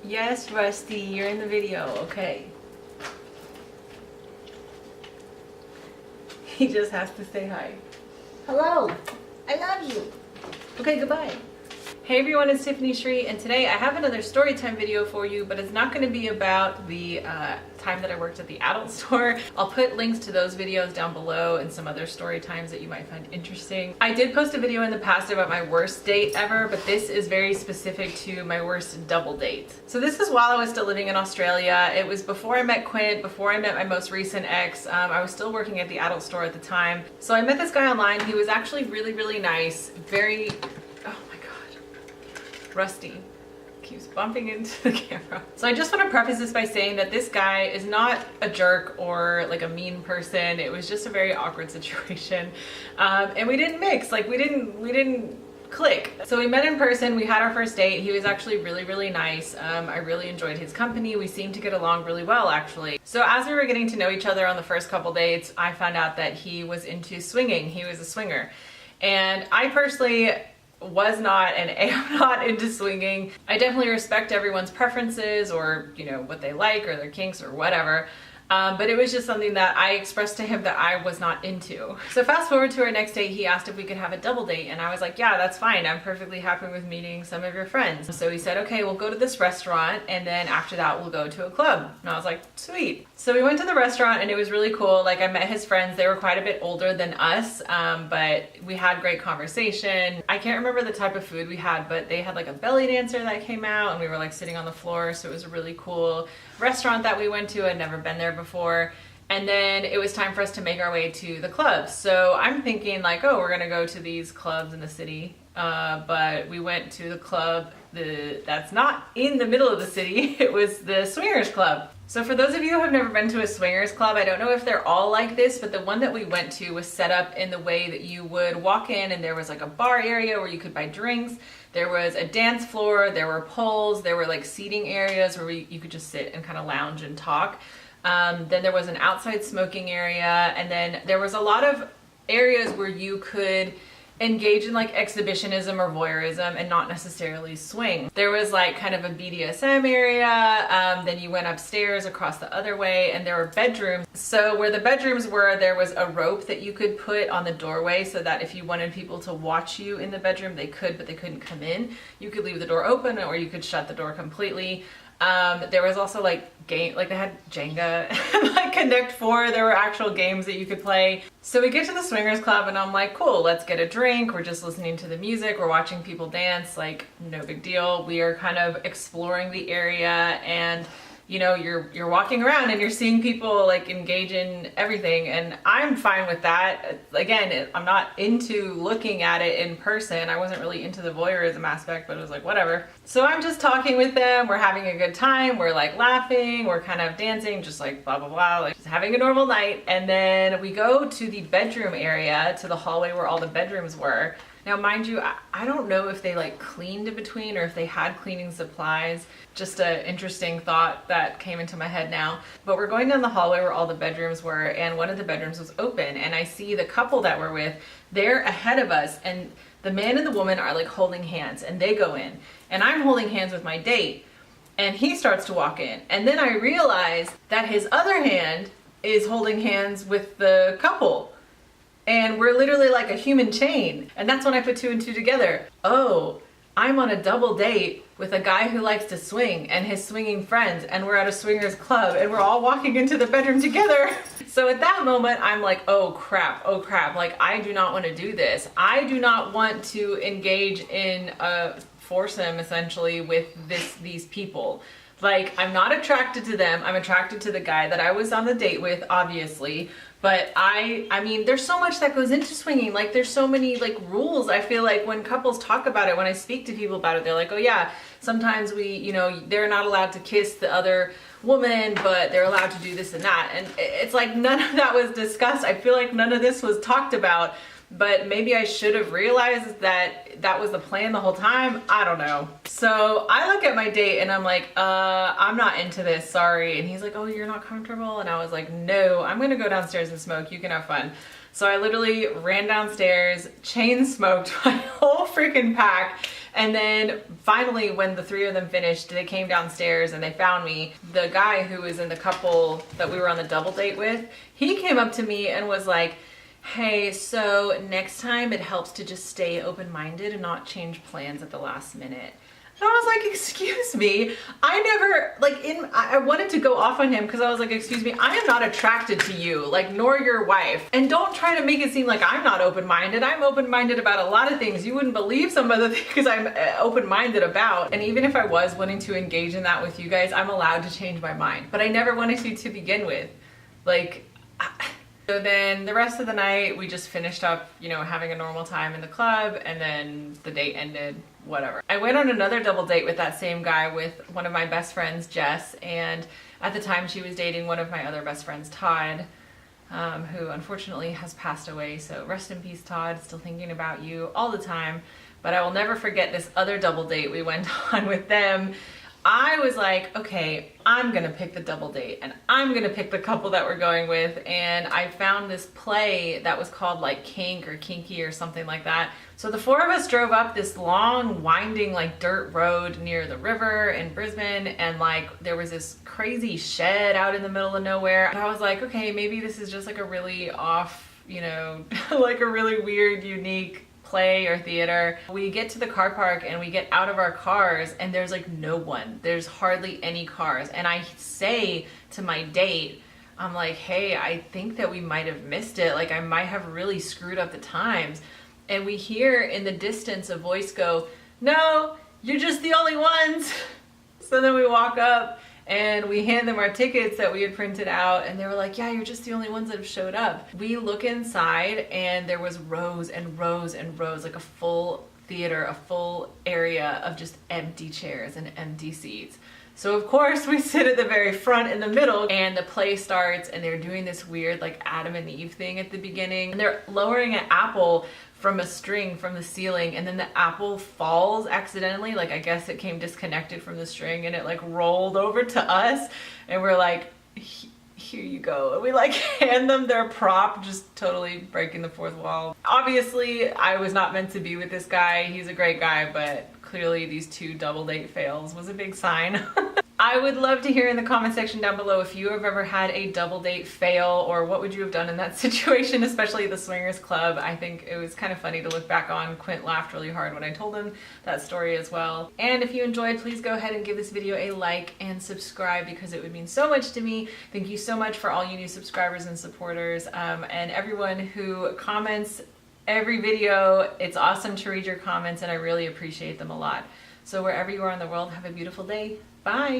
Yes, Rusty, you're in the video, okay. He just has to say hi. Hello, I love you. Okay, goodbye. Hey everyone, it's Tiffany Shree, and today I have another story time video for you, but it's not going to be about the time that I worked at the adult store. I'll put links to those videos down below and some other story times that you might find interesting. I did post a video in the past about my worst date ever, but this is very specific to my worst double date. So this is while I was still living in Australia. It was before I met Quint, before I met my most recent ex. I was still working at the adult store at the time. So I met this guy online. He was actually really, really nice, very... Rusty keeps bumping into the camera. So I just want to preface this by saying that this guy is not a jerk or like a mean person. It was just a very awkward situation. And we didn't mix, like we didn't click. So we met in person, we had our first date. He was actually really, really nice. I really enjoyed his company. We seemed to get along really well, actually. So as we were getting to know each other on the first couple dates, I found out that he was into swinging. He was a swinger. And I personally was not and am not into swinging. I definitely respect everyone's preferences or, you know, what they like or their kinks or whatever. But it was just something that I expressed to him that I was not into. So fast forward to our next date, he asked if we could have a double date, and I was like, yeah, that's fine. I'm perfectly happy with meeting some of your friends. So he said, okay, we'll go to this restaurant, and then after that, we'll go to a club. And I was like, sweet. So we went to the restaurant, and it was really cool. Like, I met his friends. They were quite a bit older than us, but we had great conversation. I can't remember the type of food we had, but they had like a belly dancer that came out, and we were like sitting on the floor, so it was a really cool restaurant that we went to. I'd never been there before. And then it was time for us to make our way to the clubs. So I'm thinking like, oh, we're gonna go to these clubs in the city. But we went to the club that's not in the middle of the city. It was the swingers club. So for those of you who have never been to a swingers club, I don't know if they're all like this, but the one that we went to was set up in the way that you would walk in and there was like a bar area where you could buy drinks. There was a dance floor, there were poles, there were like seating areas where you could just sit and kind of lounge and talk. Then there was an outside smoking area, and then there was a lot of areas where you could engage in like exhibitionism or voyeurism and not necessarily swing. There was like kind of a BDSM area, then you went upstairs across the other way, and there were bedrooms. So where the bedrooms were, there was a rope that you could put on the doorway so that if you wanted people to watch you in the bedroom, they could, but they couldn't come in. You could leave the door open or you could shut the door completely. There was also like they had Jenga and like Connect Four. There were actual games that you could play. So we get to the swingers club and I'm like, cool, let's get a drink. We're just listening to the music. We're watching people dance, like no big deal. We are kind of exploring the area, and you know, you're walking around and you're seeing people like engage in everything, and I'm fine with that. Again, I'm not into looking at it in person. I wasn't really into the voyeurism aspect, but it was like whatever. So I'm just talking with them, we're having a good time, we're like laughing, we're kind of dancing, just like blah blah blah, like just having a normal night. And then we go to the bedroom area, to the hallway where all the bedrooms were. Now, mind you, I don't know if they like cleaned in between or if they had cleaning supplies. Just an interesting thought that came into my head now. But we're going down the hallway where all the bedrooms were, and one of the bedrooms was open, and I see the couple that we're with, they're ahead of us, and the man and the woman are like holding hands, and they go in, and I'm holding hands with my date, and he starts to walk in, and then I realize that his other hand is holding hands with the couple. And we're literally like a human chain. And that's when I put two and two together. Oh, I'm on a double date with a guy who likes to swing and his swinging friends, and we're at a swingers club and we're all walking into the bedroom together. So at that moment, I'm like, oh crap, like I do not want to do this. I do not want to engage in a foursome essentially with these people. Like, I'm not attracted to them. I'm attracted to the guy that I was on the date with, obviously. But I mean, there's so much that goes into swinging. Like, there's so many like rules. I feel like when couples talk about it, when I speak to people about it, they're like, oh yeah, sometimes they're not allowed to kiss the other woman, but they're allowed to do this and that. And it's like none of that was discussed. I feel like none of this was talked about. But maybe I should have realized that that was the plan the whole time. I don't know. So I look at my date and I'm like, I'm not into this, sorry. And he's like, oh, you're not comfortable? And I was like, no, I'm gonna go downstairs and smoke. You can have fun. So I literally ran downstairs, chain smoked my whole freaking pack, And then finally, when the three of them finished, they came downstairs and they found me. The guy who was in the couple that we were on the double date with, he came up to me and was like, hey, so next time it helps to just stay open-minded and not change plans at the last minute. And I was like, excuse me, I never, like, I wanted to go off on him because I was like, excuse me, I am not attracted to you, like, nor your wife. And don't try to make it seem like I'm not open-minded. I'm open-minded about a lot of things. You wouldn't believe some of the things I'm open-minded about. And even if I was wanting to engage in that with you guys, I'm allowed to change my mind. But I never wanted to begin with. Like, so then the rest of the night, we just finished up, you know, having a normal time in the club, and then the date ended, whatever. I went on another double date with that same guy with one of my best friends, Jess, and at the time she was dating one of my other best friends, Todd, who unfortunately has passed away. So rest in peace, Todd. Still thinking about you all the time. But I will never forget this other double date we went on with them. I was like, okay, I'm gonna pick the double date and I'm gonna pick the couple that we're going with. And I found this play that was called like Kink or Kinky or something like that. So the four of us drove up this long, winding, like dirt road near the river in Brisbane, and like there was this crazy shed out in the middle of nowhere. And I was like, okay, maybe this is just like a really off, you know, like a really weird, unique play or theater. We get to the car park and we get out of our cars and there's like no one. There's hardly any cars. And I say to my date, I'm like, hey, I think that we might have missed it. Like I might have really screwed up the times. And we hear in the distance a voice go, no, you're just the only ones. So then we walk up and we hand them our tickets that we had printed out, and they were like, yeah, you're just the only ones that have showed up. We look inside and there was rows and rows and rows, like a full theater, a full area of just empty chairs and empty seats. So of course we sit at the very front in the middle, and the play starts and they're doing this weird like Adam and Eve thing at the beginning. And they're lowering an apple from a string from the ceiling, and then the apple falls accidentally. Like I guess it came disconnected from the string and it like rolled over to us, and we're like, here you go. And we like hand them their prop, just totally breaking the fourth wall. Obviously I was not meant to be with this guy. He's a great guy, but clearly these two double date fails was a big sign. I would love to hear in the comment section down below if you have ever had a double date fail, or what would you have done in that situation, especially the swingers club. I think it was kind of funny to look back on. Quint laughed really hard when I told him that story as well. And if you enjoyed, please go ahead and give this video a like and subscribe, because it would mean so much to me. Thank you so much for all you new subscribers and supporters, and everyone who comments every video. It's awesome to read your comments and I really appreciate them a lot. So wherever you are in the world, have a beautiful day. Bye.